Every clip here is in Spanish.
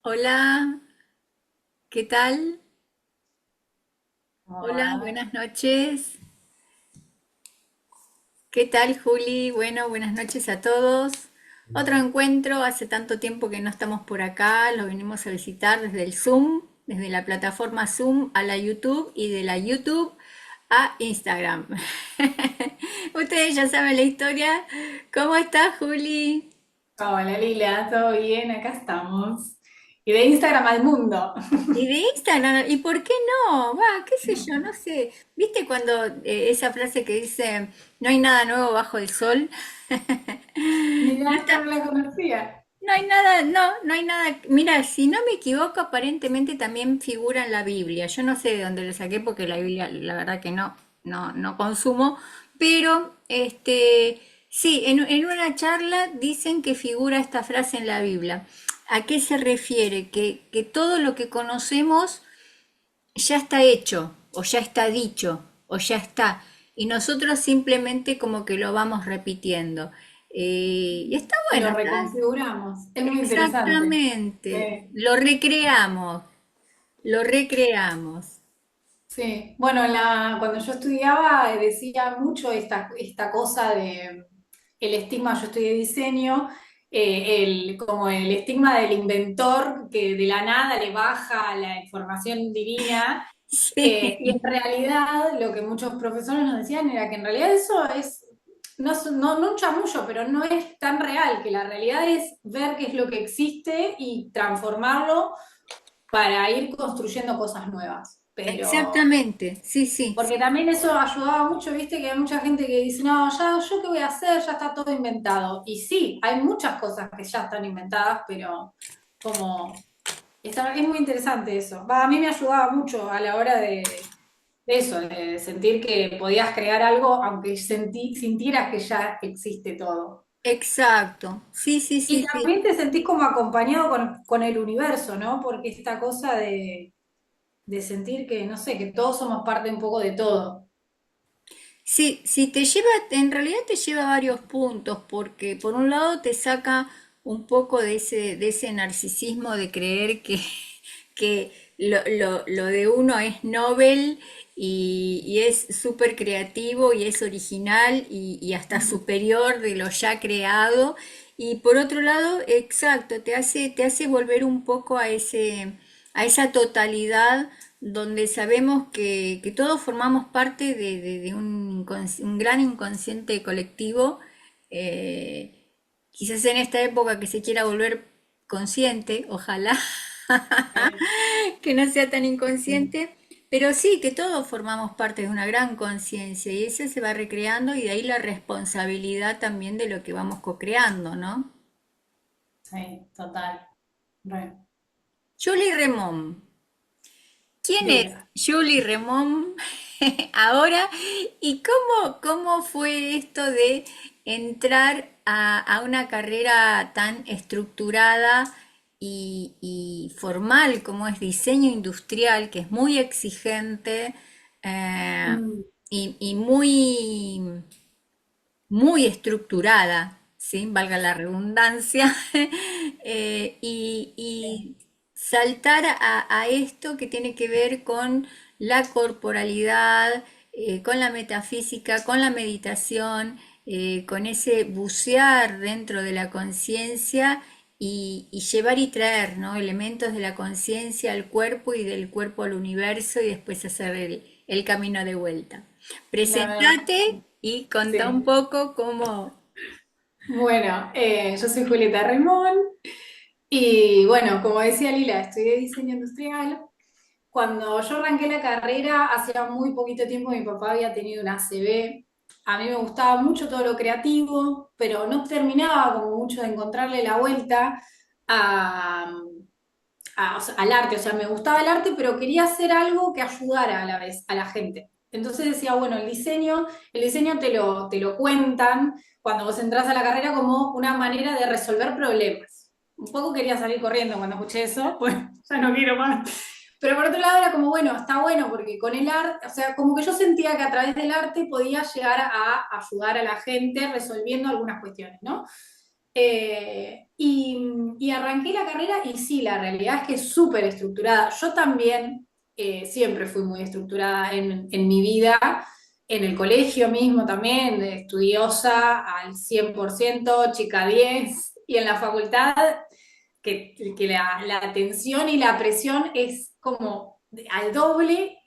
Hola, ¿qué tal? ¿Cómo Hola, va? buenas noches. ¿Qué tal, Juli? Bueno, buenas noches a todos. Otro encuentro, hace tanto tiempo que no estamos por acá, lo venimos a visitar desde el Zoom, desde la plataforma Zoom a la YouTube y de la YouTube a Instagram. Ustedes ya saben la historia. ¿Cómo estás, Juli? Hola Lila, ¿todo bien? Acá estamos. Y de Instagram al mundo. Y de Instagram, ¿y por qué no? Va, qué sé yo, no sé. ¿Viste cuando esa frase que dice, no hay nada nuevo bajo el sol? No Mirá, no está, la conocía. no hay nada, no hay nada. Mira, si no me equivoco, aparentemente también figura en la Biblia. Yo no sé de dónde lo saqué porque la Biblia, la verdad que no consumo, pero sí, en una charla dicen que figura esta frase en la Biblia. ¿A qué se refiere? Que todo lo que conocemos ya está hecho, o ya está dicho, o ya está. Y nosotros simplemente como que lo vamos repitiendo. Y está Y bueno, lo está reconfiguramos. Es muy interesante. exactamente. Sí. Lo recreamos, lo recreamos. Sí. Bueno, cuando yo estudiaba decía mucho esta cosa de el estigma, yo estudié diseño, como el estigma del inventor que de la nada le baja la información divina. Y en Sí, realidad lo que muchos profesores nos decían era que en realidad eso es, no un chamullo, pero no es tan real, que la realidad es ver qué es lo que existe y transformarlo para ir construyendo cosas nuevas. Pero, exactamente. Sí, sí, porque sí. también eso ayudaba mucho, viste, que hay mucha gente que dice, no, ya, ¿yo qué voy a hacer? Ya está todo inventado. Y sí, hay muchas cosas que ya están inventadas, pero como es muy interesante eso. Va, a mí me ayudaba mucho a la hora de eso, de sentir que podías crear algo aunque sintieras que ya existe todo. Exacto. Sí, sí, Y sí, sí. también te sentís como acompañado con el universo, ¿no? Porque esta cosa de sentir que, no sé, que todos somos parte un poco de todo. Sí, sí, te lleva, en realidad te lleva a varios puntos, porque por un lado te saca un poco de ese narcisismo de creer que lo de uno es Nobel y es súper creativo y es original y hasta superior de lo ya creado. Y por otro lado, exacto, te hace volver un poco a a esa totalidad donde sabemos que todos formamos parte de un gran inconsciente colectivo, eh, quizás en esta época que se quiera volver consciente, ojalá Sí, que no sea tan sí, inconsciente, pero sí que todos formamos parte de una gran conciencia y eso se va recreando y de ahí la responsabilidad también de lo que vamos co-creando, ¿no? sí, total. Bueno, Julie Remón. ¿Quién es diga. Julie Remón ahora y cómo fue esto de entrar a una carrera tan estructurada y formal como es diseño industrial, que es muy exigente eh, Mm, y muy estructurada, ¿sí? Valga la redundancia, y saltar a esto que tiene que ver con la corporalidad, con la metafísica, con la meditación, con ese bucear dentro de la conciencia y llevar y traer, ¿no? Elementos de la conciencia al cuerpo y del cuerpo al universo y después hacer el camino de vuelta. la verdad, Presentate y contá un sí. poco cómo. Bueno, yo soy Julieta Remón y bueno, como decía Lila, estudié diseño industrial. Cuando yo arranqué la carrera, hacía muy poquito tiempo mi papá había tenido una ACV. A mí me gustaba mucho todo lo creativo, pero no terminaba como mucho de encontrarle la vuelta a, o sea, al arte. O sea, me gustaba el arte, pero quería hacer algo que ayudara a la vez a la gente. Entonces decía, bueno, el diseño te lo cuentan cuando vos entras a la carrera como una manera de resolver problemas. Un poco quería salir corriendo cuando escuché eso, pues ya no quiero más. Pero por otro lado era como, bueno, está bueno porque con el arte, o sea, como que yo sentía que a través del arte podía llegar a ayudar a la gente resolviendo algunas cuestiones, ¿no? Y arranqué la carrera y sí, la realidad es que es súper estructurada. Yo también siempre fui muy estructurada en mi vida, en el colegio mismo también, de estudiosa al 100%, chica 10, y en la facultad que la atención y la presión es como al doble.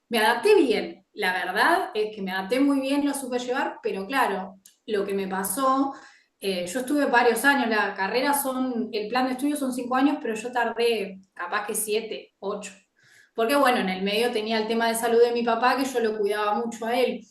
Me adapté bien, la verdad es que me adapté muy bien, lo supe llevar, pero claro, lo que me pasó, yo estuve varios años, la carrera el plan de estudio son 5 años, pero yo tardé capaz que 7, 8. Porque bueno, en el medio tenía el tema de salud de mi papá, que yo lo cuidaba mucho a él.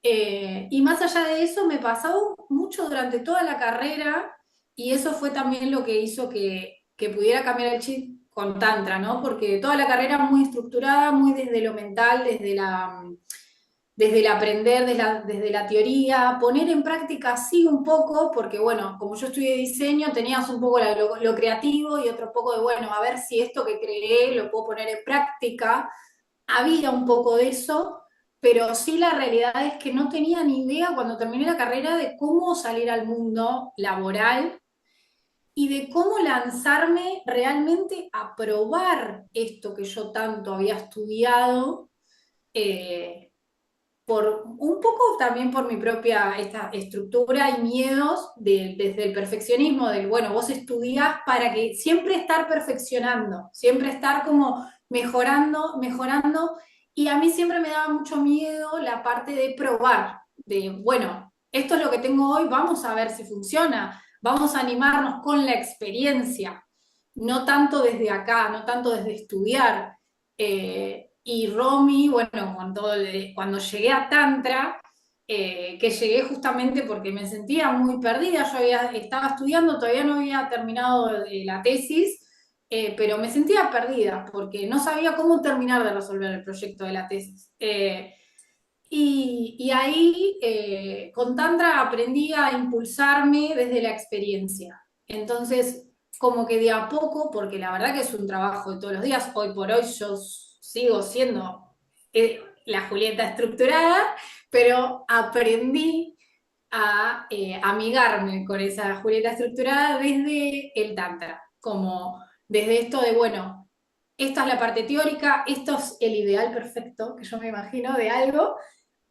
Y más allá de eso, me pasó mucho durante toda la carrera y eso fue también lo que hizo que pudiera cambiar el chip con Tantra, ¿no? Porque toda la carrera muy estructurada, muy desde lo mental, desde el aprender, desde la teoría, poner en práctica sí un poco, porque bueno, como yo estudié diseño, tenías un poco lo creativo y otro poco de, bueno, a ver si esto que creé lo puedo poner en práctica. Había un poco de eso, pero sí la realidad es que no tenía ni idea cuando terminé la carrera de cómo salir al mundo laboral y de cómo lanzarme realmente a probar esto que yo tanto había estudiado, eh, un poco también por mi propia esta estructura y miedos desde el perfeccionismo, del, bueno, vos estudiás para que siempre estar perfeccionando, siempre estar como mejorando, mejorando, y a mí siempre me daba mucho miedo la parte de probar, de, bueno, esto es lo que tengo hoy, vamos a ver si funciona, vamos a animarnos con la experiencia, no tanto desde acá, no tanto desde estudiar. Y Romy, bueno, cuando llegué a Tantra, que llegué justamente porque me sentía muy perdida, estaba estudiando, todavía no había terminado la tesis, pero me sentía perdida porque no sabía cómo terminar de resolver el proyecto de la tesis. Y ahí con Tantra aprendí a impulsarme desde la experiencia. Entonces, como que de a poco, porque la verdad que es un trabajo de todos los días, hoy por hoy yo sigo siendo la Julieta estructurada, pero aprendí a amigarme con esa Julieta estructurada desde el Tantra, como desde esto de, bueno, esta es la parte teórica, esto es el ideal perfecto que yo me imagino de algo,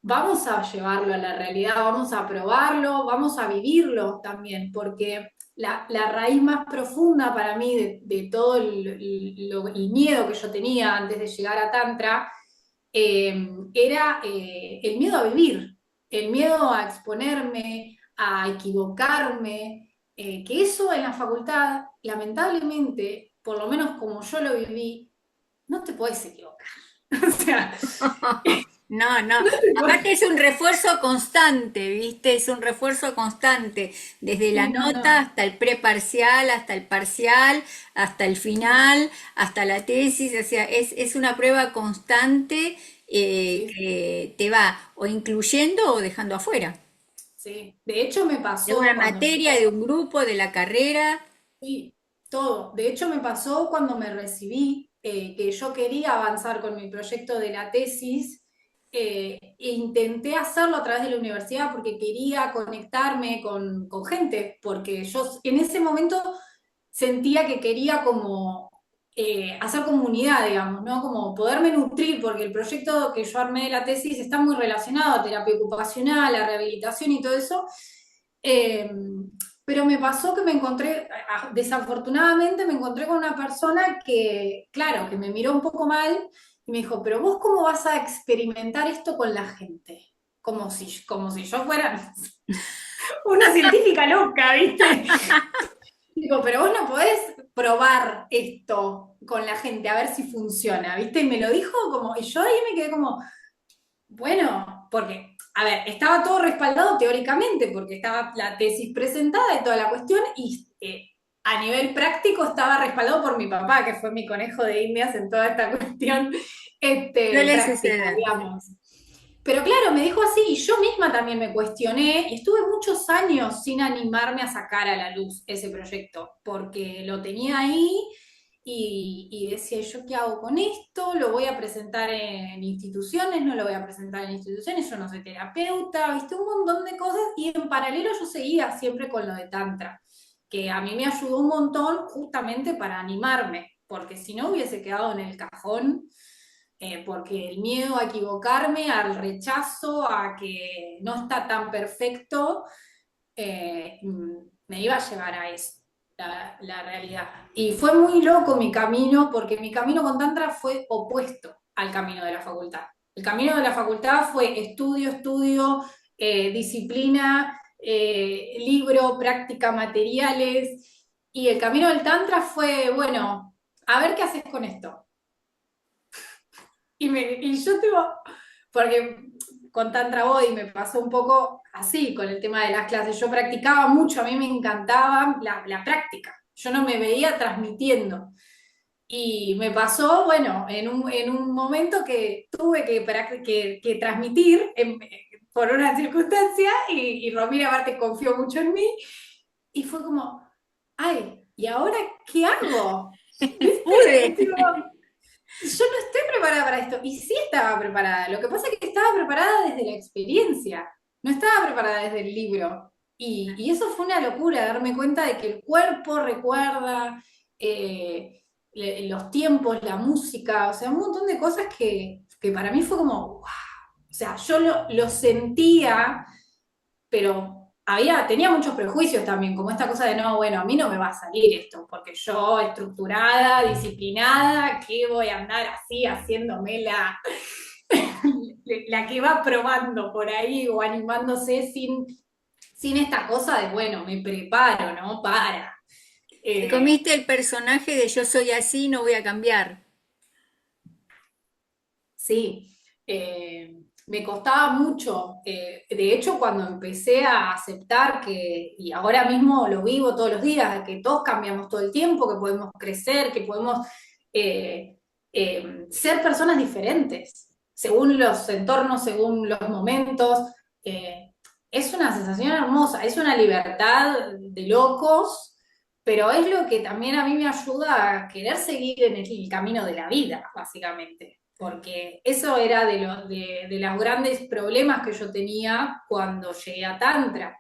vamos a llevarlo a la realidad, vamos a probarlo, vamos a vivirlo también, porque la raíz más profunda para mí de todo el miedo que yo tenía antes de llegar a Tantra era el miedo a vivir, el miedo a exponerme, a equivocarme, que eso en la facultad, lamentablemente, por lo menos como yo lo viví, no te puedes equivocar. O sea, No, no. no te Aparte puedes. es un refuerzo constante, ¿viste? Es un refuerzo constante, desde la Sí, no, nota no. hasta el preparcial, hasta el parcial, hasta el final, hasta la tesis. O sea, es una prueba constante Sí, que te va o incluyendo o dejando afuera. sí. De hecho, me De pasó una cuando materia, de un grupo, de la carrera. sí, todo. De hecho, me pasó cuando me recibí, que yo quería avanzar con mi proyecto de la tesis, e intenté hacerlo a través de la universidad porque quería conectarme con gente, porque yo en ese momento sentía que quería como hacer comunidad, digamos, ¿no? Como poderme nutrir, porque el proyecto que yo armé de la tesis está muy relacionado a terapia ocupacional, a rehabilitación y todo eso. Eh, pero me pasó que me encontré, desafortunadamente me encontré con una persona que, claro, que me miró un poco mal y me dijo, pero vos cómo vas a experimentar esto con la gente? Como si yo fuera una científica loca, ¿viste? Digo, pero vos no podés probar esto con la gente a ver si funciona, ¿viste? Y me lo dijo como, y yo ahí me quedé como, bueno, porque, a ver, estaba todo respaldado teóricamente, porque estaba la tesis presentada y toda la cuestión, y a nivel práctico estaba respaldado por mi papá, que fue mi conejo de indias en toda esta cuestión Suele práctica, suceder. digamos. Pero claro, me dijo así, y yo misma también me cuestioné, y estuve muchos años sin animarme a sacar a la luz ese proyecto, porque lo tenía ahí y decía, ¿yo qué hago con esto? ¿Lo voy a presentar en instituciones? ¿No lo voy a presentar en instituciones? Yo no soy terapeuta, viste, un montón de cosas. Y en paralelo yo seguía siempre con lo de Tantra, que a mí me ayudó un montón justamente para animarme, porque si no hubiese quedado en el cajón, porque el miedo a equivocarme, al rechazo, a que no está tan perfecto, me iba a llevar a eso, la realidad. Y fue muy loco mi camino, porque mi camino con Tantra fue opuesto al camino de la facultad. El camino de la facultad fue estudio, estudio, disciplina, libro, práctica, materiales. Y el camino del Tantra fue, bueno, a ver qué haces con esto. Y yo tengo, porque con Tantra Body me pasó un poco así con el tema de las clases. Yo practicaba mucho, a mí me encantaba la práctica. Yo no me veía transmitiendo. Y me pasó, bueno, en un momento que tuve que transmitir por una circunstancia y Romina aparte confió mucho en mí y fue como, ay, ¿y ahora qué hago? ¿Viste? Pude. Digo, yo no estoy preparada para esto. Y sí estaba preparada. Lo que pasa es que estaba preparada desde la experiencia. No estaba preparada desde el libro. Y eso fue una locura, darme cuenta de que el cuerpo recuerda los tiempos, la música, o sea, un montón de cosas que para mí fue como, wow. O sea, yo lo sentía, pero tenía muchos prejuicios también, como esta cosa de no, bueno, a mí no me va a salir esto, porque yo estructurada, disciplinada, ¿qué voy a andar así haciéndome la que va probando por ahí o animándose sin esta cosa de, bueno, me preparo, ¿no? Te Eh, comiste el personaje de yo soy así, no voy a cambiar. Sí, me costaba mucho. De hecho, cuando empecé a aceptar y ahora mismo lo vivo todos los días, que todos cambiamos todo el tiempo, que podemos crecer, que podemos eh, ser personas diferentes, según los entornos, según los momentos. eh, es una sensación hermosa, es una libertad de locos, pero es lo que también a mí me ayuda a querer seguir en el camino de la vida, básicamente. Porque eso era de los grandes problemas que yo tenía cuando llegué a Tantra,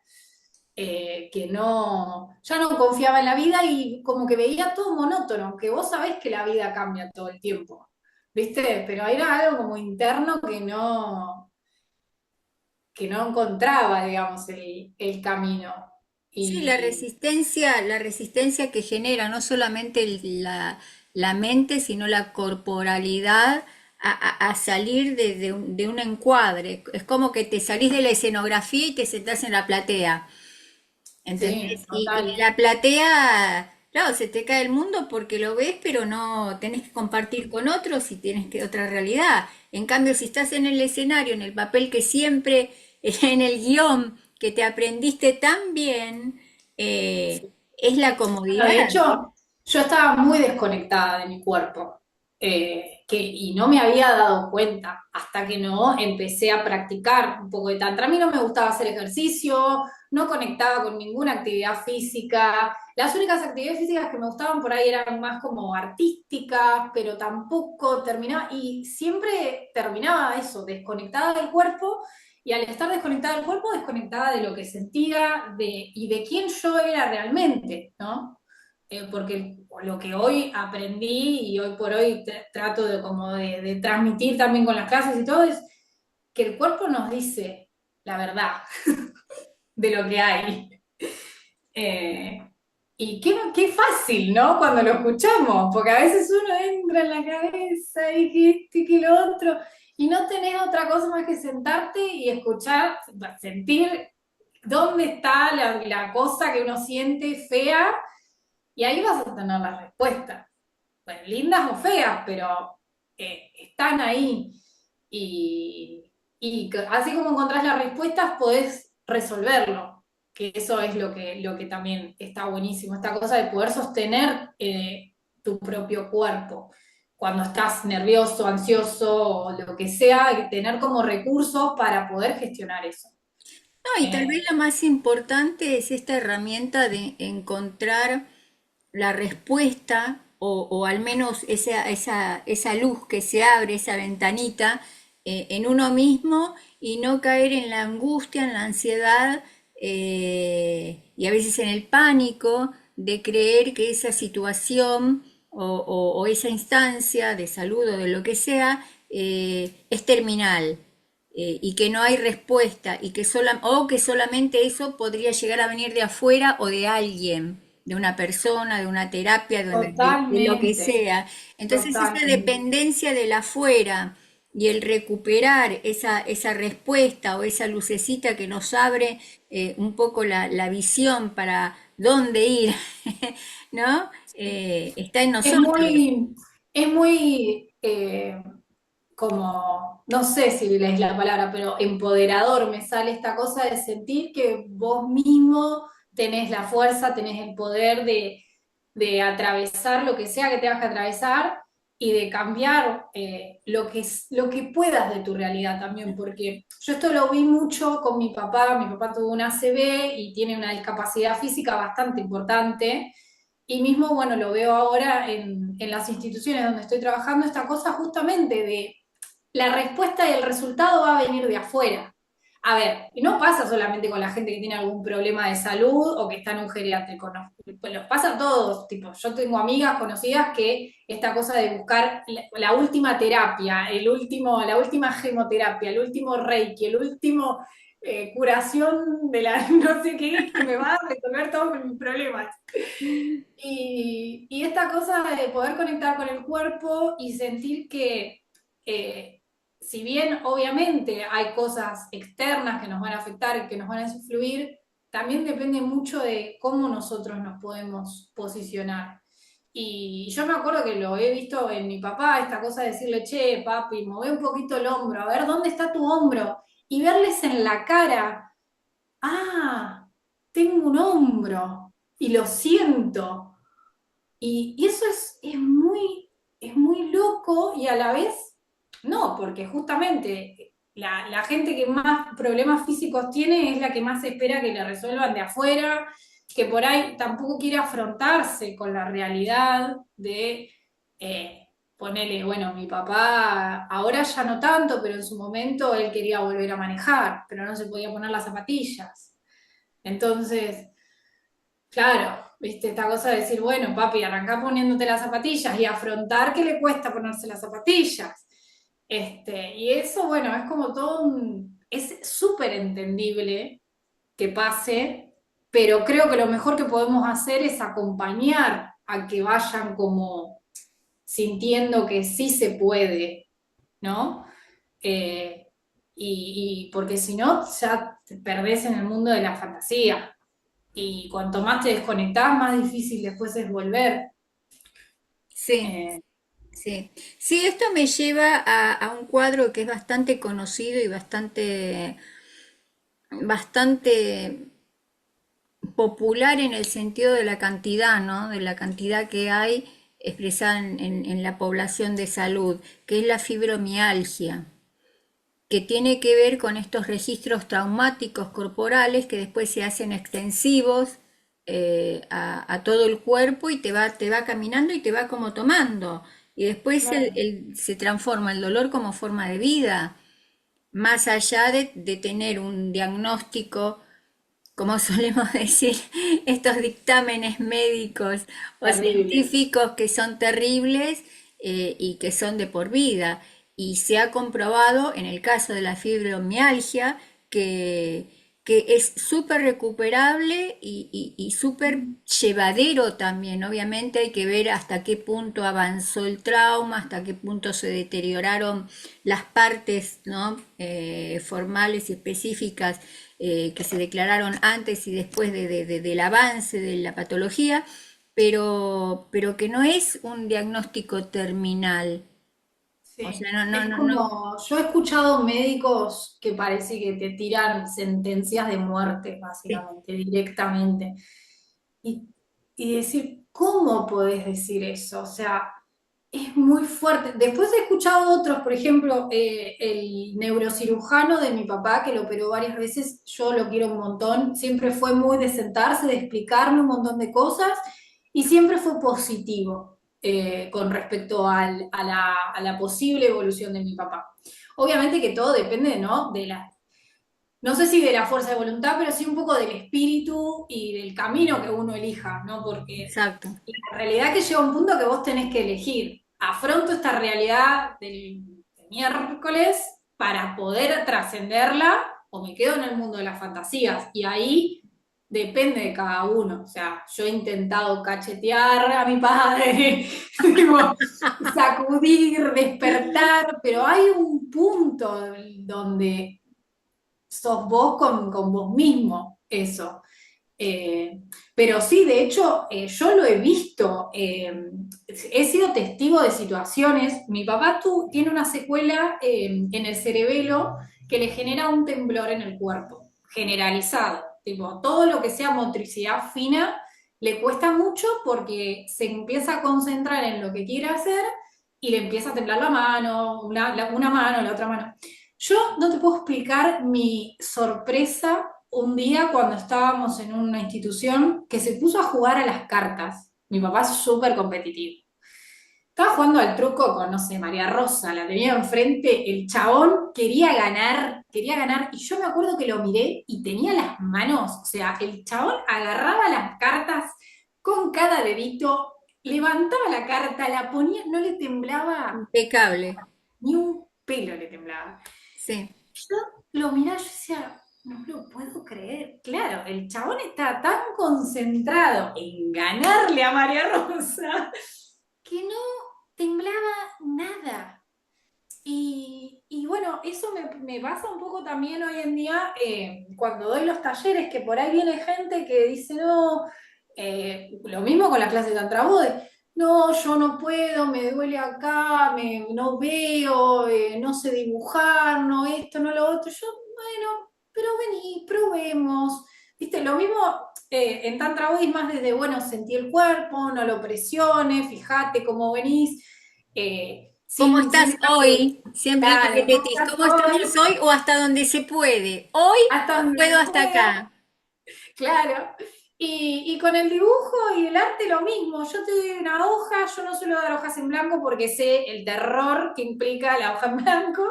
que ya no confiaba en la vida y como que veía todo monótono, que vos sabés que la vida cambia todo el tiempo, ¿viste? Pero era algo como interno que no encontraba, digamos, el camino. Sí, Y la resistencia que genera no solamente la mente, sino la corporalidad a salir de un encuadre. Es como que te salís de la escenografía y te sentás en la platea. sí, ¿Entendés? Y total. la platea, claro, se te cae el mundo porque lo ves, pero no tenés que compartir con otros y tienes que otra realidad. En cambio, si estás en el escenario, en el papel que siempre, en el guión que te aprendiste tan bien, es la Bueno, de comodidad. hecho, yo estaba muy desconectada de mi cuerpo y no me había dado cuenta hasta que no empecé a practicar un poco de tantra. A mí no me gustaba hacer ejercicio, no conectaba con ninguna actividad física. Las únicas actividades físicas que me gustaban por ahí eran más como artísticas, pero tampoco terminaba, y siempre terminaba eso, desconectada del cuerpo y al estar desconectada del cuerpo, desconectada de lo que sentía y de quién yo era realmente, ¿no? Porque lo que hoy aprendí y hoy por hoy trato de transmitir también con las clases y todo es que el cuerpo nos dice la verdad de lo que hay. Eh, y qué fácil, ¿no? Cuando lo escuchamos, porque a veces uno entra en la cabeza y que esto y que lo otro, y no tenés otra cosa más que sentarte y escuchar, sentir dónde está la cosa que uno siente fea, y ahí vas a tener las respuestas. Bueno, lindas o feas, pero están ahí. Y así como encontrás las respuestas, podés resolverlo, que eso es lo que también está buenísimo, esta cosa de poder sostener tu propio cuerpo. Cuando estás nervioso, ansioso o lo que sea, tener como recursos para poder gestionar eso. No, y tal vez Eh, lo más importante es esta herramienta de encontrar la respuesta o al menos esa luz que se abre, esa ventanita en uno mismo y no caer en la angustia, en la ansiedad y a veces en el pánico de creer que esa situación o esa instancia de salud o de lo que sea es terminal y que no hay respuesta y o que solamente eso podría llegar a venir de afuera o de alguien, de una persona, de una terapia, de lo que Totalmente, sea. Entonces esa totalmente. dependencia del afuera y el recuperar esa respuesta o esa lucecita que nos abre un poco la visión para dónde ir, ¿no? Está en Es nosotros. muy, es muy como, no sé si es la palabra, pero empoderador me sale esta cosa de sentir que vos mismo tenés la fuerza, tenés el poder de atravesar lo que sea que tengas que atravesar y de cambiar lo que puedas de tu realidad también, porque yo esto lo vi mucho con mi papá tuvo una ACV y tiene una discapacidad física bastante importante. Y mismo, bueno, lo veo ahora en las instituciones donde estoy trabajando, esta cosa justamente de la respuesta y el resultado va a venir de afuera. A ver, y no pasa solamente con la gente que tiene algún problema de salud o que está en un geriátrico, no. Pues los pasa a todos, tipo, yo tengo amigas conocidas que esta cosa de buscar la última terapia, la última gemoterapia, el último reiki, el último curación de la no sé qué, que me va a resolver todos mis problemas. Y esta cosa de poder conectar con el cuerpo y sentir que, eh, si bien obviamente hay cosas externas que nos van a afectar y que nos van a influir, también depende mucho de cómo nosotros nos podemos posicionar. Y yo me acuerdo que lo he visto en mi papá, esta cosa de decirle, che, papi, mueve un poquito el hombro, a ver, ¿dónde está tu hombro? Y verles en la cara, ah, tengo un hombro y lo siento. Y eso es muy loco y a la vez no, porque justamente la gente que más problemas físicos tiene es la que más espera que le resuelvan de afuera, que por ahí tampoco quiere afrontarse con la realidad de ponerle, bueno, mi papá ahora ya no tanto, pero en su momento él quería volver a manejar, pero no se podía poner las zapatillas. Entonces, claro, viste, esta cosa de decir, bueno, papi, arrancá poniéndote las zapatillas y afrontar que le cuesta ponerse las zapatillas. Y eso, bueno, es como es súper entendible que pase, pero creo que lo mejor que podemos hacer es acompañar a que vayan como sintiendo que sí se puede, ¿no? Eh, y porque si no, ya te perdés en el mundo de la fantasía. Y cuanto más te desconectás, más difícil después es volver. Sí, Eh, sí. Sí, esto me lleva a un cuadro que es bastante conocido y bastante popular en el sentido de la cantidad, ¿no? De la cantidad que hay expresada en la población de salud, que es la fibromialgia, que tiene que ver con estos registros traumáticos corporales que después se hacen extensivos a todo el cuerpo y te va caminando y te va como tomando. Y después claro, se transforma el dolor como forma de vida, más allá de tener un diagnóstico como solemos decir, estos dictámenes médicos o terrible. científicos que son terribles y que son de por vida. Y se ha comprobado en el caso de la fibromialgia que es súper recuperable y súper llevadero también. Obviamente hay que ver hasta qué punto avanzó el trauma, hasta qué punto se deterioraron las partes, ¿no? Formales y específicas que se declararon antes y después del avance de la patología, pero que no es un diagnóstico terminal. O Sí. sea, no, no, Es no, no. como, yo he escuchado médicos que parece que te tiran sentencias de muerte, Sí, básicamente, directamente. Y, y decir, ¿cómo podés decir eso? O sea, es muy fuerte. Después he escuchado otros, por ejemplo, el neurocirujano de mi papá, que lo operó varias veces, yo lo quiero un montón, siempre fue muy de sentarse, de explicarme un montón de cosas y siempre fue positivo. con respecto a la posible evolución de mi papá. Obviamente que todo depende, ¿no? No sé si de la fuerza de voluntad, pero sí un poco del espíritu y del camino que uno elija, ¿no? Porque Exacto. la realidad que llega un punto que vos tenés que elegir. ¿Afronto esta realidad del miércoles para poder trascenderla o me quedo en el mundo de las fantasías? Y ahí depende de cada uno. O sea, yo he intentado cachetear a mi padre, tipo, sacudir, despertar, pero hay un punto donde sos vos con vos mismo, eso. Eh, pero sí, de hecho, yo lo he visto, he sido testigo de situaciones. Mi papá tiene una secuela en el cerebelo que le genera un temblor en el cuerpo, generalizado. Tipo, todo lo que sea motricidad fina le cuesta mucho porque se empieza a concentrar en lo que quiere hacer y le empieza a temblar la mano, una mano, la otra mano. Yo no te puedo explicar mi sorpresa un día cuando estábamos en una institución que se puso a jugar a las cartas. Mi papá es súper competitivo. Estaba jugando al truco con, no sé, María Rosa, la tenía enfrente, el chabón quería ganar, y yo me acuerdo que lo miré y tenía las manos, o sea, el chabón agarraba las cartas con cada dedito, levantaba la carta, la ponía, no le temblaba Impecable. ni un pelo le temblaba. Sí. Yo lo miraba, yo decía, no lo puedo creer. Claro, el chabón está tan concentrado en ganarle a María Rosa que no temblaba nada. Y bueno, eso me pasa un poco también hoy en día cuando doy los talleres, que por ahí viene gente que dice, no, lo mismo con la clase de Tantra Body, no, yo no puedo, me duele acá, no veo, no sé dibujar, no esto, no lo otro. Yo, bueno, pero vení, probemos. Viste, lo mismo en Tantra Body es más desde, bueno, sentí el cuerpo, no lo presiones, fíjate cómo venís. ¿Cómo Sin estás darle, hoy? Siempre lo claro, ¿cómo repetís. estás ¿Cómo estamos hoy? hoy o hasta donde se puede? Hoy Hasta o donde puedo se hasta pueda, acá. claro. Y con el dibujo y el arte lo mismo. Yo te doy una hoja, yo no suelo dar hojas en blanco porque sé el terror que implica la hoja en blanco.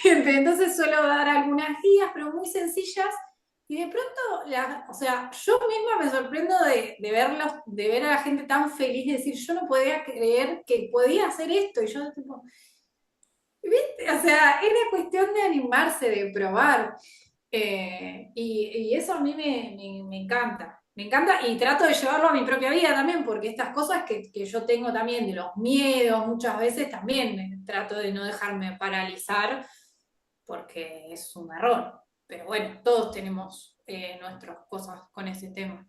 Entonces suelo dar algunas guías, pero muy sencillas. Y de pronto, o sea, yo misma me sorprendo de ver a la gente tan feliz, de decir, yo no podía creer que podía hacer esto. Y yo, tipo, ¿viste? O sea, es la cuestión de animarse, de probar. Y eso a mí me encanta. Me encanta y trato de llevarlo a mi propia vida también, porque estas cosas que yo tengo también de los miedos, muchas veces también trato de no dejarme paralizar, porque es un error. Pero bueno, todos tenemos nuestras cosas con ese tema.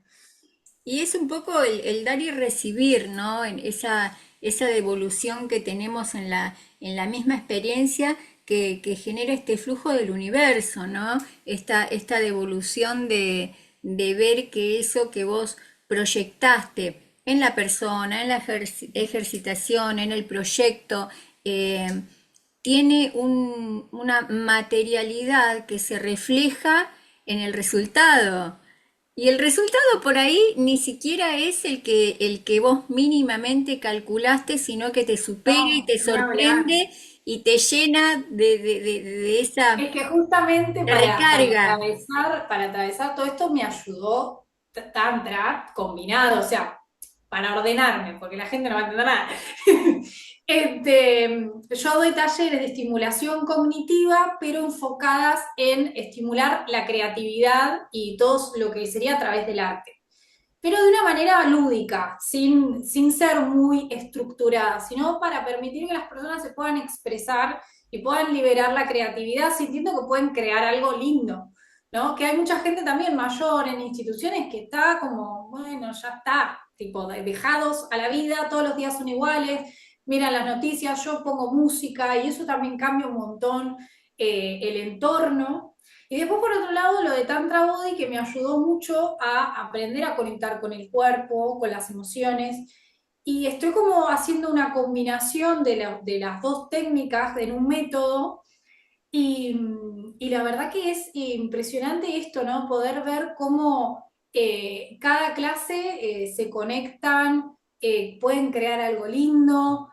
Y es un poco el dar y recibir, ¿no? En esa devolución que tenemos en la misma experiencia que genera este flujo del universo, ¿no? Esta devolución de ver que eso que vos proyectaste en la persona, en la ejercitación, en el proyecto, tiene una materialidad que se refleja en el resultado. Y el resultado por ahí ni siquiera es el que vos mínimamente calculaste, sino que te supera y No, te ni hablar. sorprende y te llena de esa Es que justamente recarga. para atravesar todo esto me ayudó Tantra combinado, o sea, para ordenarme, porque la gente no va a entender nada. Yo doy talleres de estimulación cognitiva, pero enfocadas en estimular la creatividad y todo lo que sería a través del arte, pero de una manera lúdica, sin ser muy estructurada, sino para permitir que las personas se puedan expresar y puedan liberar la creatividad sintiendo que pueden crear algo lindo, ¿no? Que hay mucha gente también mayor en instituciones que está como, bueno, ya está, tipo, dejados a la vida, todos los días son iguales, miran las noticias, yo pongo música y eso también cambia un montón el entorno. Y después, por otro lado, lo de Tantra Body, que me ayudó mucho a aprender a conectar con el cuerpo, con las emociones. Y estoy como haciendo una combinación de las dos técnicas en un método. Y, y la verdad que es impresionante esto, ¿no? Poder ver cómo cada clase se conectan pueden crear algo lindo,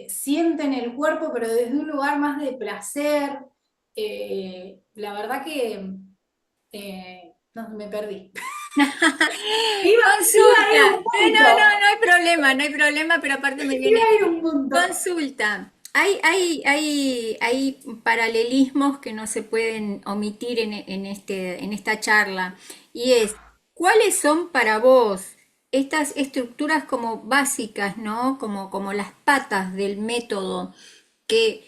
sienten el cuerpo, pero desde un lugar más de placer. La verdad que no, me perdí. Iba a ir a Consulta. un No punto, hay problema, no hay problema, pero aparte me iba viene. a ir a un punto. Consulta. Hay paralelismos que no se pueden omitir en esta charla. Y es, ¿cuáles son para vos estas estructuras como básicas, ¿no? Como las patas del método que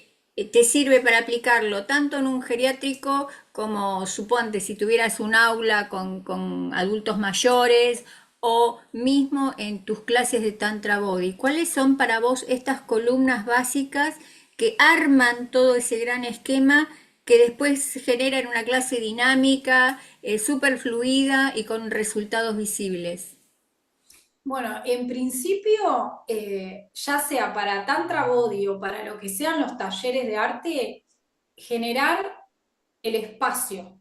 te sirve para aplicarlo tanto en un geriátrico como, suponte, si tuvieras un aula con adultos mayores o mismo en tus clases de Tantra Body? ¿Cuáles son para vos estas columnas básicas que arman todo ese gran esquema que después generan una clase dinámica, súper fluida y con resultados visibles? Bueno, en principio, ya sea para Tantra Body o para lo que sean los talleres de arte, generar el espacio.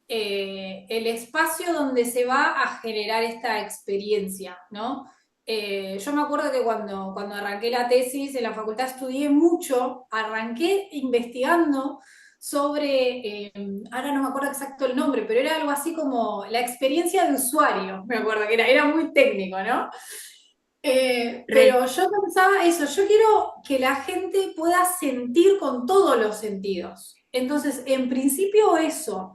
El espacio donde se va a generar esta experiencia, ¿no? Yo me acuerdo que cuando arranqué la tesis en la facultad estudié mucho, arranqué investigando sobre, ahora no me acuerdo exacto el nombre, pero era algo así como la experiencia de usuario, me acuerdo que era muy técnico, ¿no? Re- Pero yo pensaba eso, yo quiero que la gente pueda sentir con todos los sentidos. Entonces, en principio eso,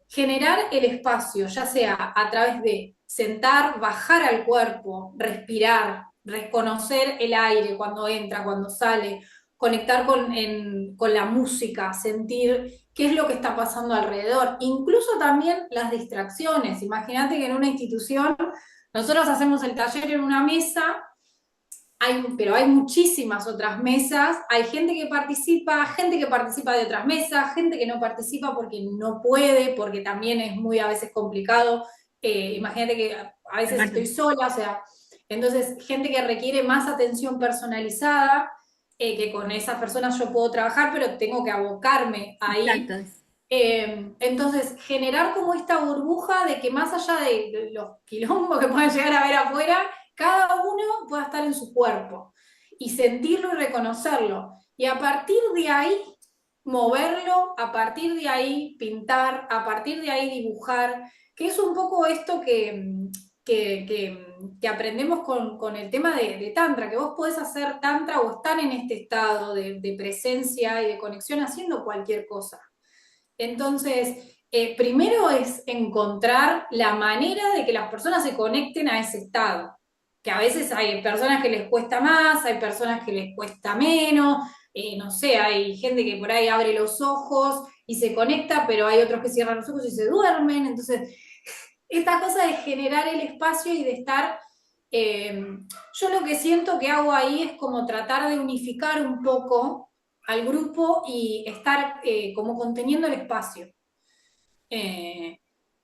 generar el espacio, ya sea a través de sentar, bajar al cuerpo, respirar, reconocer el aire cuando entra, cuando sale, conectar con la música, sentir qué es lo que está pasando alrededor, incluso también las distracciones. Imagínate que en una institución nosotros hacemos el taller en una mesa, pero hay muchísimas otras mesas, hay gente que participa de otras mesas, gente que no participa porque no puede, porque también es muy a veces complicado. Imagínate que a veces estoy aparte, sola, o sea, entonces gente que requiere más atención personalizada, que con esas personas yo puedo trabajar, pero tengo que abocarme ahí. exacto. Entonces, generar como esta burbuja de que más allá de los quilombos que pueden llegar a ver afuera, cada uno pueda estar en su cuerpo y sentirlo y reconocerlo. Y a partir de ahí, moverlo, a partir de ahí, pintar, a partir de ahí, dibujar, que es un poco esto que aprendemos con el tema de Tantra, que vos podés hacer Tantra o estar en este estado de presencia y de conexión haciendo cualquier cosa. Entonces, primero es encontrar la manera de que las personas se conecten a ese estado, que a veces hay personas que les cuesta más, hay personas que les cuesta menos, no sé, hay gente que por ahí abre los ojos y se conecta, pero hay otros que cierran los ojos y se duermen. Entonces, esta cosa de generar el espacio y de estar, eh, yo lo que siento que hago ahí es como tratar de unificar un poco al grupo y estar como conteniendo el espacio. Eh,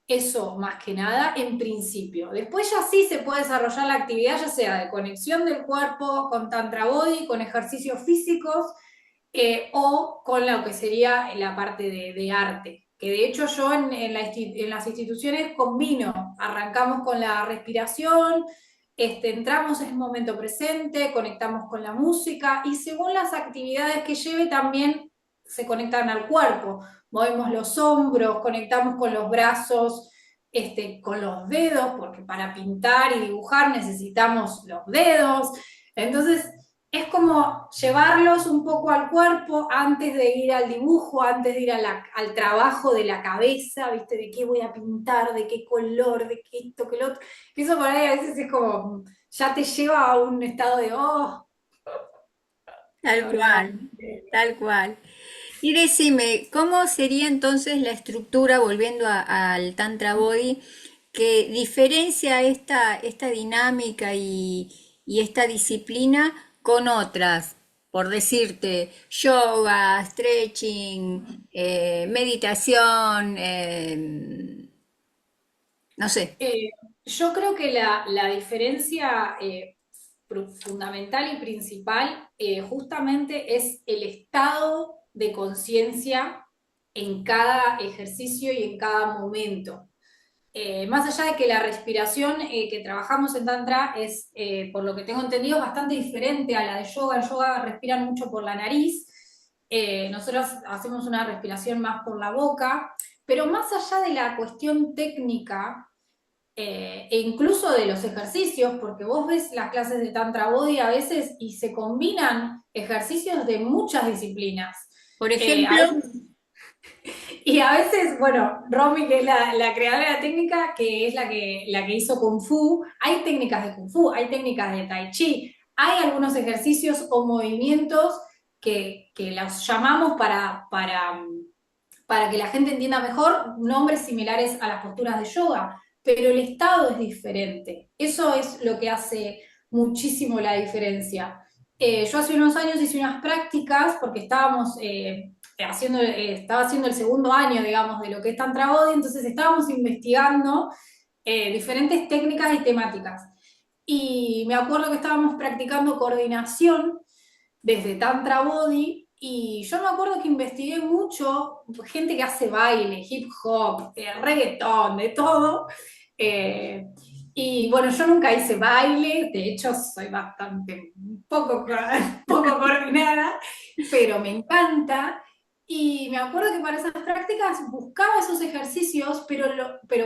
Eso más que nada en principio. Después ya sí se puede desarrollar la actividad, ya sea de conexión del cuerpo con Tantra Body, con ejercicios físicos, o con lo que sería la parte de arte. Que de hecho yo en las instituciones combino, arrancamos con la respiración, entramos en el momento presente, conectamos con la música y según las actividades que lleve también se conectan al cuerpo. Movemos los hombros, conectamos con los brazos, con los dedos, porque para pintar y dibujar necesitamos los dedos. Entonces, es como llevarlos un poco al cuerpo antes de ir al dibujo, antes de ir al trabajo de la cabeza, ¿viste? De qué voy a pintar, de qué color, de qué esto, qué lo otro. Que eso por ahí a veces es como, ya te lleva a un estado de, oh, Tal no, no. cual, tal cual. Y decime, ¿cómo sería entonces la estructura, volviendo al Tantra Body, que diferencia esta dinámica y esta disciplina con otras? Por decirte, yoga, stretching, meditación, no sé. Eh, yo creo que la diferencia fundamental y principal justamente es el estado de conciencia en cada ejercicio y en cada momento. más allá de que la respiración que trabajamos en Tantra es, por lo que tengo entendido, bastante diferente a la de yoga. En yoga respiran mucho por la nariz, nosotros hacemos una respiración más por la boca, pero más allá de la cuestión técnica, e incluso de los ejercicios, porque vos ves las clases de Tantra Body a veces y se combinan ejercicios de muchas disciplinas. Por A ejemplo, veces y a veces, bueno, Romy, que es la creadora de la técnica, que es la que hizo Kung Fu, hay técnicas de Kung Fu, hay técnicas de Tai Chi, hay algunos ejercicios o movimientos que los llamamos para que la gente entienda mejor, nombres similares a las posturas de yoga, pero el estado es diferente. Eso es lo que hace muchísimo la diferencia. Yo hace unos años hice unas prácticas porque estaba haciendo el segundo año, digamos, de lo que es Tantra Body, entonces estábamos investigando diferentes técnicas y temáticas. Y me acuerdo que estábamos practicando coordinación desde Tantra Body, y yo me acuerdo que investigué mucho gente que hace baile, hip hop, reggaetón, de todo. Eh, y bueno, yo nunca hice baile, de hecho soy bastante poco coordinada, pero me encanta. Y me acuerdo que para esas prácticas buscaba esos ejercicios, pero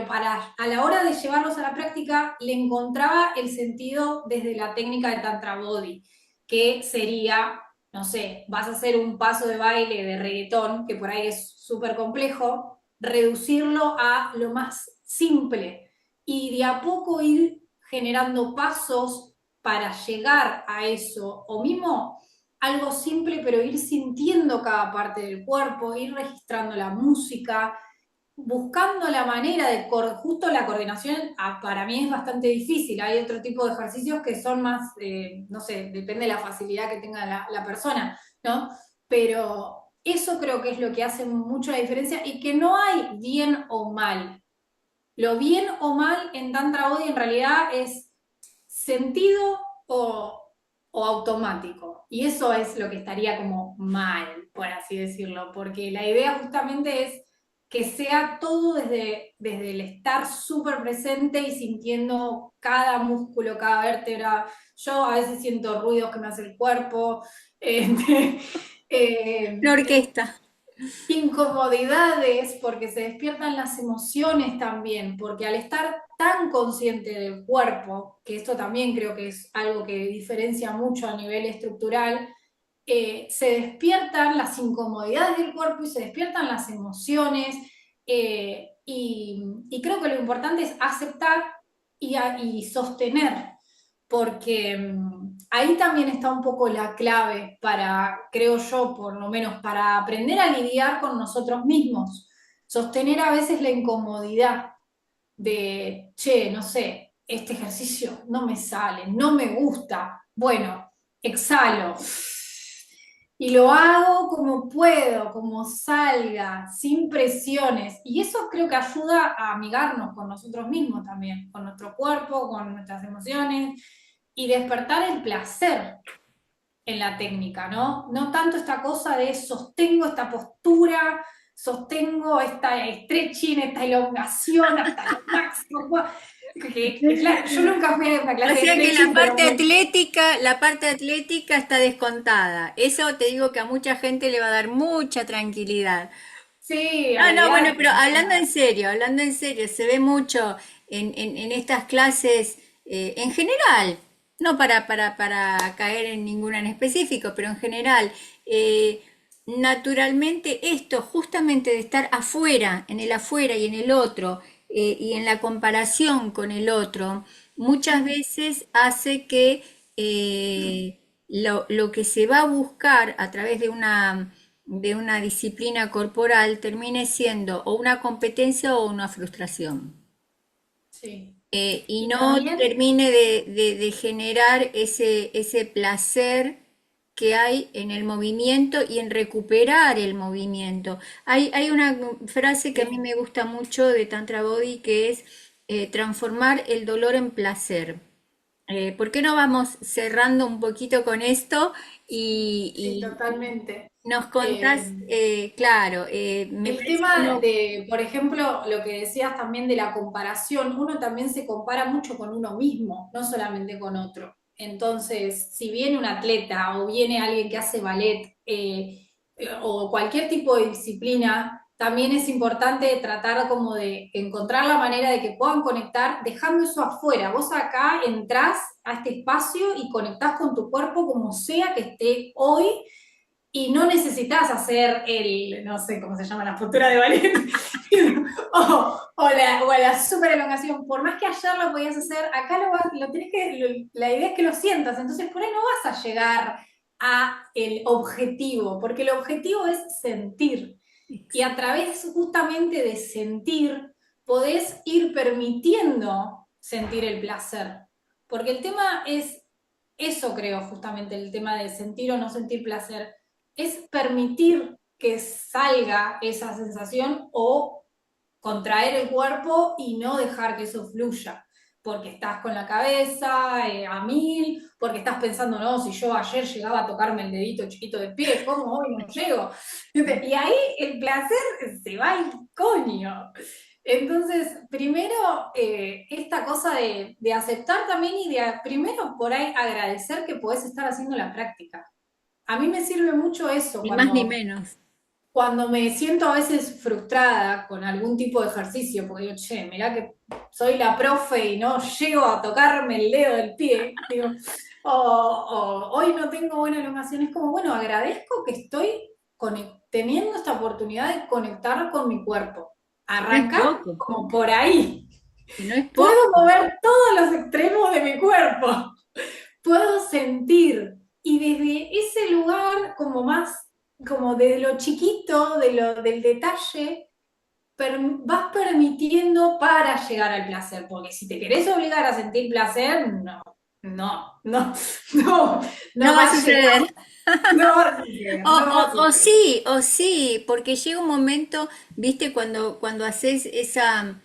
a la hora de llevarlos a la práctica le encontraba el sentido desde la técnica de Tantra Body, que sería, no sé, vas a hacer un paso de baile de reggaetón, que por ahí es súper complejo, reducirlo a lo más simple y de a poco ir generando pasos para llegar a eso, o mismo algo simple, pero ir sintiendo cada parte del cuerpo, ir registrando la música, buscando la manera de, justo la coordinación para mí es bastante difícil. Hay otro tipo de ejercicios que son más, no sé, depende de la facilidad que tenga la persona, ¿no? Pero eso creo que es lo que hace mucho la diferencia y que no hay bien o mal. Lo bien o mal en Tantra Body en realidad es sentido o automático. Y eso es lo que estaría como mal, por así decirlo, porque la idea justamente es que sea todo desde el estar súper presente y sintiendo cada músculo, cada vértebra. Yo a veces siento ruidos que me hace el cuerpo. una eh, orquesta. Incomodidades porque se despiertan las emociones también, porque al estar tan consciente del cuerpo, que esto también creo que es algo que diferencia mucho a nivel estructural, se despiertan las incomodidades del cuerpo y se despiertan las emociones, y creo que lo importante es aceptar y sostener, porque ahí también está un poco la clave para, creo yo, por lo menos para aprender a lidiar con nosotros mismos, sostener a veces la incomodidad de, che, no sé, este ejercicio no me sale, no me gusta, bueno, exhalo y lo hago como puedo, como salga, sin presiones. Y eso creo que ayuda a amigarnos con nosotros mismos también, con nuestro cuerpo, con nuestras emociones y despertar el placer en la técnica, ¿no? No tanto esta cosa de sostengo esta postura, sostengo esta stretching, esta elongación hasta lo máximo. Claro, yo nunca fui a una O clase de sea que stretching, pero la parte atlética está descontada. Eso te digo que a mucha gente le va a dar mucha tranquilidad. sí, No, no, bueno, olvídate. pero hablando en serio, se ve mucho en estas clases en general, no para caer en ninguna en específico, pero en general, naturalmente esto justamente de estar afuera, en el afuera y en el otro, y en la comparación con el otro, muchas veces hace que lo que se va a buscar a través de una disciplina corporal termine siendo o una competencia o una frustración. Sí. Y Y no también, termine de generar ese placer que hay en el movimiento y en recuperar el movimiento. Hay una frase que a mí sí, me gusta mucho de Tantra Body que es transformar el dolor en placer. ¿Por qué no vamos cerrando un poquito con esto Sí, y totalmente. nos Eh, contás, claro, me El parece que tema uno, de, por ejemplo, lo que decías también de la comparación, uno también se compara mucho con uno mismo, no solamente con otro. Entonces, si viene un atleta o viene alguien que hace ballet o cualquier tipo de disciplina, también es importante tratar como de encontrar la manera de que puedan conectar, dejando eso afuera. Vos acá entrás a este espacio y conectás con tu cuerpo como sea que esté hoy y no necesitas hacer el, no sé cómo se llama, la postura de ballet o la super elongación. Por más que ayer lo podías hacer, acá lo tenés que, la idea es que lo sientas, entonces por ahí no vas a llegar a el objetivo, porque el objetivo es sentir. Y a través justamente de sentir, podés ir permitiendo sentir el placer. Porque el tema es, eso creo justamente, el tema de sentir o no sentir placer es permitir que salga esa sensación o contraer el cuerpo y no dejar que eso fluya. Porque estás con la cabeza a mil, porque estás pensando, no, si yo ayer llegaba a tocarme el dedito chiquito del pie, ¿cómo hoy no llego? Y ahí el placer se va al coño. Entonces, primero, esta cosa de aceptar también y de primero por ahí agradecer que podés estar haciendo la práctica. A mí me sirve mucho eso ni más ni menos. cuando me siento a veces frustrada con algún tipo de ejercicio, porque digo, che, mirá que soy la profe y no llego a tocarme el dedo del pie, digo, o hoy no tengo buena elongación, es como, bueno, agradezco que estoy teniendo esta oportunidad de conectar con mi cuerpo. No es Arrancar poco, como por ahí. y no es Puedo poco. mover todos los extremos de mi cuerpo, puedo sentir. Y desde ese lugar como más, como de lo chiquito, del detalle, vas permitiendo para llegar al placer. Porque si te querés obligar a sentir placer, no, No no va a va a llegar, suceder. no va a suceder, no va a suceder. O sí, porque llega un momento, viste, cuando haces esa,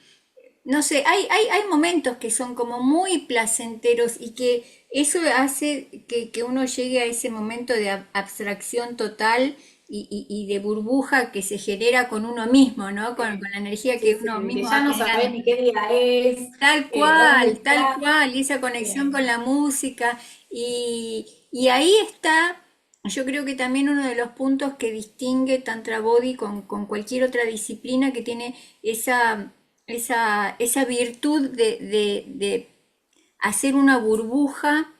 no sé, hay momentos que son como muy placenteros y que eso hace que uno llegue a ese momento de abstracción total y de burbuja que se genera con uno mismo, ¿no? Con la energía Sí, que sí, uno de que mismo va ya no sabés generando. ni qué día es, dónde Tal estás. cual, y esa conexión con Bien. la música. Y ahí está, yo creo que también uno de los puntos que distingue Tantra Body con cualquier otra disciplina que tiene esa virtud de hacer una burbuja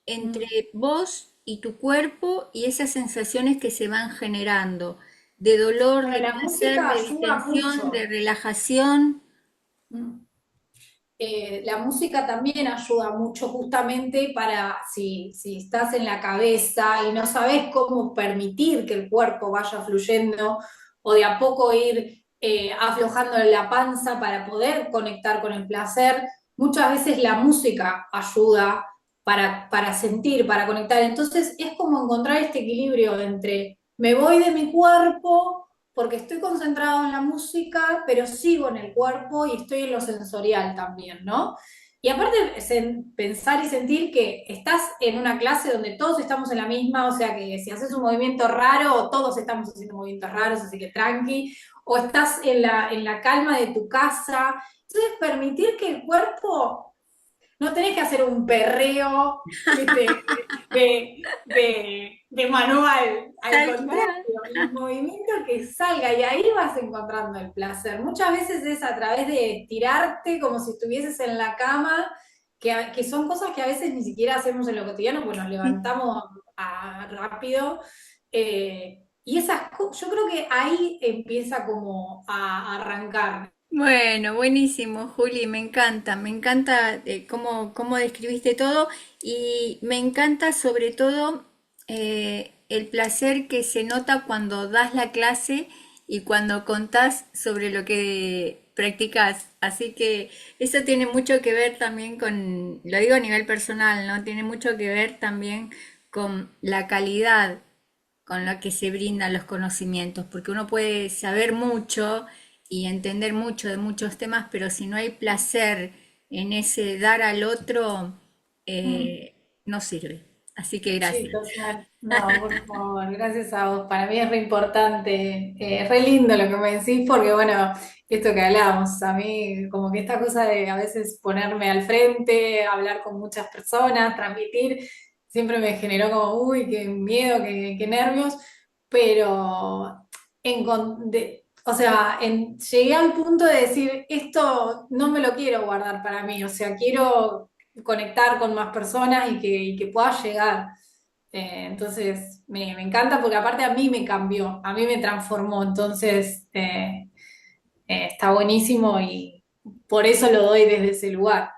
entre Mm. vos y tu cuerpo y esas sensaciones que se van generando de dolor, Bueno, de la placer, música de ayuda distensión, de mucho. relajación. Mm. La música también ayuda mucho justamente para si estás en la cabeza y no sabes cómo permitir que el cuerpo vaya fluyendo o de a poco ir aflojando la panza para poder conectar con el placer, muchas veces la música ayuda para sentir, para conectar. Entonces es como encontrar este equilibrio entre me voy de mi cuerpo porque estoy concentrado en la música, pero sigo en el cuerpo y estoy en lo sensorial también, ¿no? Y aparte, pensar y sentir que estás en una clase donde todos estamos en la misma, o sea que si haces un movimiento raro, todos estamos haciendo movimientos raros, así que tranqui, o estás en la calma de tu casa. Entonces, permitir que el cuerpo no tenés que hacer un perreo, ¿viste? De manual. Al Tal contrario, cual. el movimiento que salga y ahí vas encontrando el placer. Muchas veces es a través de tirarte como si estuvieses en la cama, que son cosas que a veces ni siquiera hacemos en lo cotidiano, pues nos levantamos rápido. Y yo creo que ahí empieza como a arrancar. Bueno, buenísimo, Juli, me encanta cómo describiste todo y me encanta sobre todo el placer que se nota cuando das la clase y cuando contás sobre lo que practicas. Así que eso tiene mucho que ver también con, lo digo a nivel personal, ¿no? Tiene mucho que ver también con la calidad con la que se brindan los conocimientos, porque uno puede saber mucho y entender mucho de muchos temas, pero si no hay placer en ese dar al otro, Mm. no sirve. Así que Sí, gracias. total. No, por favor, gracias a vos. Para mí es re importante, es re lindo lo que me decís, porque bueno, esto que hablábamos, a mí como que esta cosa de a veces ponerme al frente, hablar con muchas personas, transmitir, siempre me generó como, uy, qué miedo, qué nervios, pero o sea, llegué al punto de decir, esto no me lo quiero guardar para mí, o sea, quiero conectar con más personas y que pueda llegar. Entonces, me encanta porque aparte a mí me cambió, a mí me transformó, entonces está buenísimo y por eso lo doy desde ese lugar.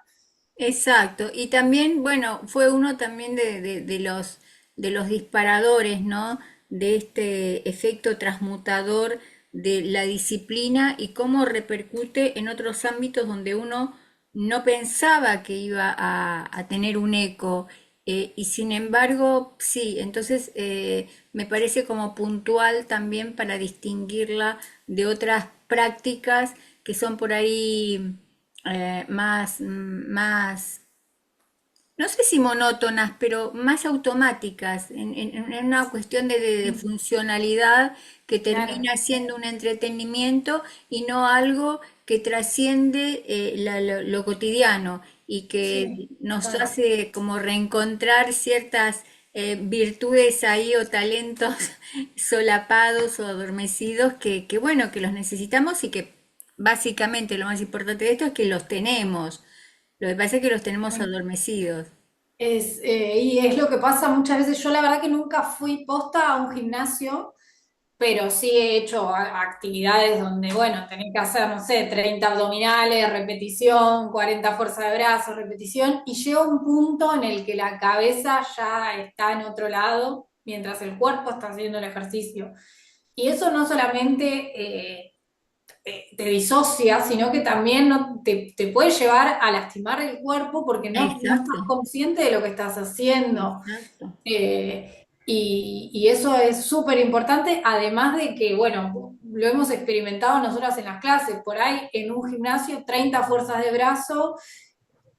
Exacto, y también, bueno, fue uno también de los disparadores, ¿no? De este efecto transmutador de la disciplina y cómo repercute en otros ámbitos donde uno no pensaba que iba a tener un eco. Y sin embargo, sí, entonces me parece como puntual también para distinguirla de otras prácticas que son por ahí más, no sé si monótonas, pero más automáticas, en una cuestión de Mm, funcionalidad que claro, termina siendo un entretenimiento y no algo que trasciende lo cotidiano y que sí, nos total. hace como reencontrar ciertas virtudes ahí o talentos solapados o adormecidos bueno, que los necesitamos y que básicamente lo más importante de esto es que los tenemos. Lo que pasa es que los tenemos adormecidos. Y es lo que pasa muchas veces. Yo la verdad que nunca fui posta a un gimnasio, pero sí he hecho actividades donde, bueno, tenés que hacer, no sé, 30 abdominales, repetición, 40 fuerza de brazos, repetición, y llega un punto en el que la cabeza ya está en otro lado, mientras el cuerpo está haciendo el ejercicio. Y eso no solamente te disocia, sino que también te puede llevar a lastimar el cuerpo porque no estás Exacto, consciente de lo que estás haciendo. exacto. Y eso es súper importante, además de que, bueno, lo hemos experimentado nosotras en las clases, por ahí en un gimnasio, 30 fuerzas de brazo,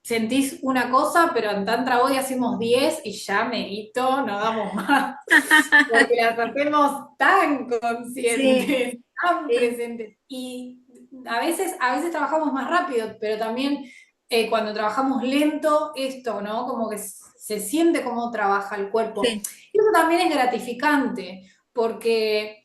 sentís una cosa, pero en Tantra Body hacemos 10 y ya medito, no damos más, porque las hacemos tan Sí, conscientes, tan sí, presentes. Y a veces trabajamos más rápido, pero también cuando trabajamos lento, esto, ¿no? Como que se siente cómo trabaja el cuerpo. sí, Y eso también es gratificante, porque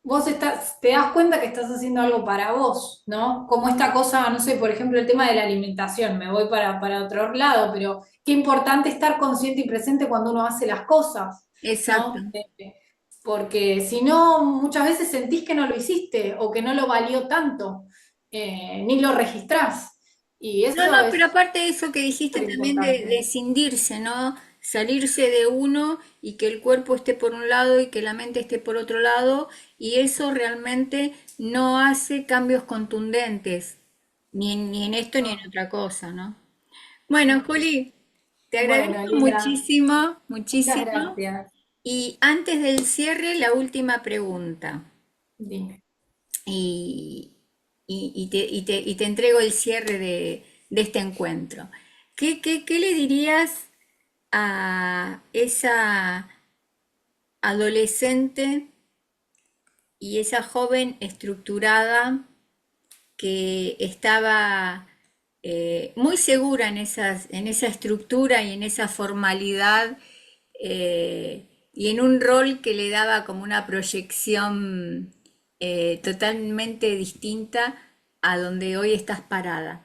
vos te das cuenta que estás haciendo algo para vos, ¿no? Como esta cosa, no sé, por ejemplo, el tema de la alimentación, me voy para otro lado, pero qué importante estar consciente y presente cuando uno hace las cosas, exacto. ¿no? Porque si no, muchas veces sentís que no lo hiciste o que no lo valió tanto, ni lo registrás. Y No, eso no, pero es aparte de eso que dijiste súper también importante. de escindirse, ¿no? Salirse de uno y que el cuerpo esté por un lado y que la mente esté por otro lado, y eso realmente no hace cambios contundentes, ni en esto ni en No, otra cosa, ¿no? Bueno, no. Juli, te Bueno, agradezco Lila, muchísimo, muchas muchísimo. gracias. Y antes del cierre, la última pregunta. Dime. Y te entrego el cierre de este encuentro. ¿Qué le dirías a esa adolescente y esa joven estructurada que estaba muy segura en esa estructura y en esa formalidad y en un rol que le daba como una proyección totalmente distinta a donde hoy estás parada?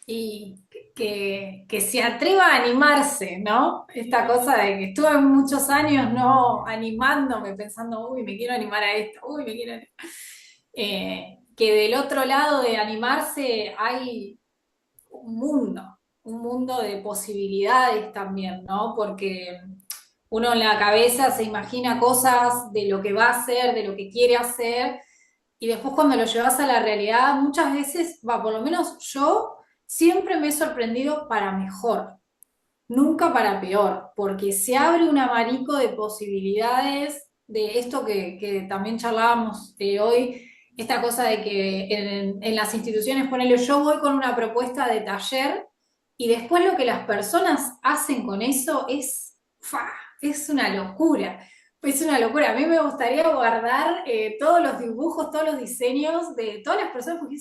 Y que se atreva a animarse, ¿no? Esta cosa de que estuve muchos años no animándome, pensando, uy, me quiero animar a esto, uy, me quiero... que del otro lado de animarse hay un mundo de posibilidades también, ¿no? Porque uno en la cabeza se imagina cosas de lo que va a hacer, de lo que quiere hacer, y después cuando lo llevas a la realidad, muchas veces, va, por lo menos yo siempre me he sorprendido para mejor, nunca para peor, porque se abre un abanico de posibilidades de esto que también charlábamos hoy, esta cosa de que en las instituciones, ponele, yo voy con una propuesta de taller y después lo que las personas hacen con eso es, ¡fa! Es una locura. Es una locura. A mí me gustaría guardar todos los dibujos, todos los diseños de todas las personas, porque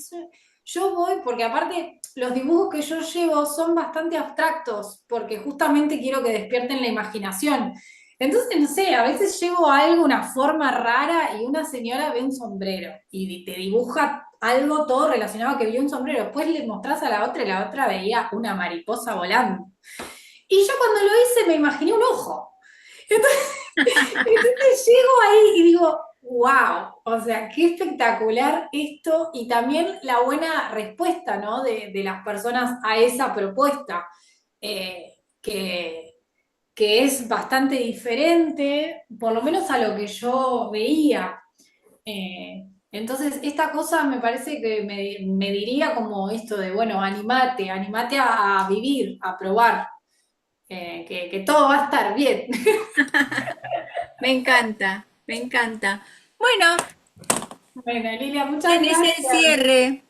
yo voy, porque aparte los dibujos que yo llevo son bastante abstractos, porque justamente quiero que despierten la imaginación. Entonces, no sé, a veces llevo algo, una forma rara y una señora ve un sombrero y te dibuja algo todo relacionado a que vio un sombrero. Después le mostrás a la otra y la otra veía una mariposa volando. Y yo cuando lo hice me imaginé un ojo. Entonces, entonces llego ahí y digo, wow, o sea, qué espectacular esto y también la buena respuesta, ¿no? De las personas a esa propuesta, eh, que, que es bastante diferente, por lo menos a lo que yo veía. Entonces, esta cosa me parece que me diría como esto de, bueno, animate, animate a vivir, a probar, que todo va a estar bien. Me encanta, me encanta. Bueno, Bueno, Lilia, muchas tienes el gracias. cierre.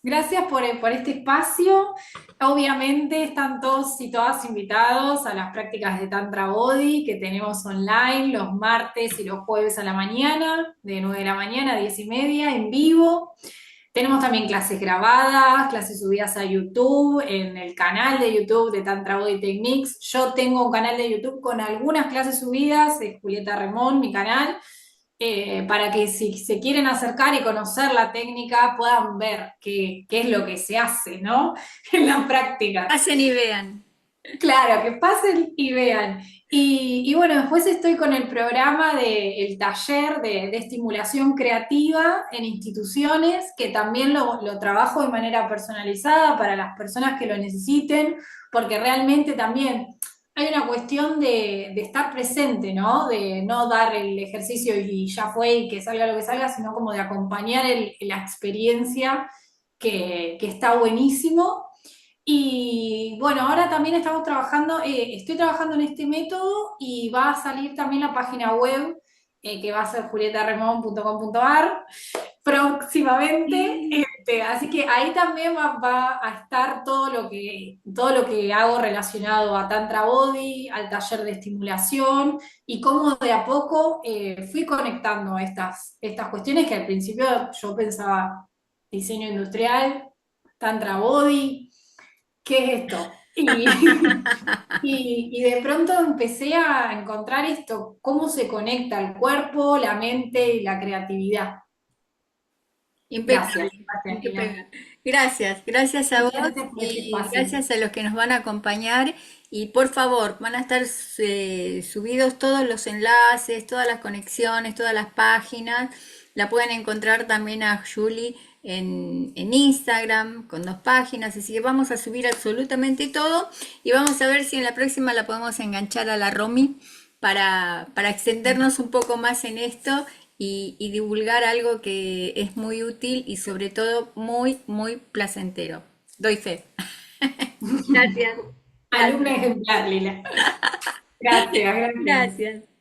Gracias por este espacio. Obviamente están todos y todas invitados a las prácticas de Tantra Body que tenemos online los martes y los jueves a la mañana, de 9 de la mañana a 10:30 en vivo. Tenemos también clases grabadas, clases subidas a YouTube, en el canal de YouTube de Tantra Body Techniques. Yo tengo un canal de YouTube con algunas clases subidas, es Julieta Remón, mi canal, para que si se quieren acercar y conocer la técnica puedan ver qué es lo que se hace, ¿no? En la práctica. Pasen y vean. Claro, que pasen y vean. Y bueno, después estoy con el programa del taller de estimulación creativa en instituciones, que también lo trabajo de manera personalizada para las personas que lo necesiten, porque realmente también hay una cuestión de estar presente, ¿no? De no dar el ejercicio y ya fue y que salga lo que salga, sino como de acompañar la experiencia que está buenísimo. Y bueno, ahora también estamos trabajando, estoy trabajando en este método y va a salir también la página web que va a ser julietaremon.com.ar próximamente. Así que ahí también va a estar todo lo que hago relacionado a Tantra Body, al taller de estimulación y cómo de a poco fui conectando estas cuestiones que al principio yo pensaba diseño industrial, Tantra Body. ¿Qué es esto? Y de pronto empecé a encontrar esto, cómo se conecta el cuerpo, la mente y la creatividad. Gracias, Impecable, gracias, Lina. impecable. Gracias, gracias a vos Muchas gracias por este y espacio. gracias a los que nos van a acompañar. Y por favor, van a estar subidos todos los enlaces, todas las conexiones, todas las páginas. La pueden encontrar también a Julie en Instagram con 2 páginas. Así que vamos a subir absolutamente todo y vamos a ver si en la próxima la podemos enganchar a la Romy para extendernos un poco más en esto y divulgar algo que es muy útil y sobre todo muy, muy placentero. Doy fe. Gracias, Alumna gracias, ejemplar, Lila. Gracias, gracias. gracias.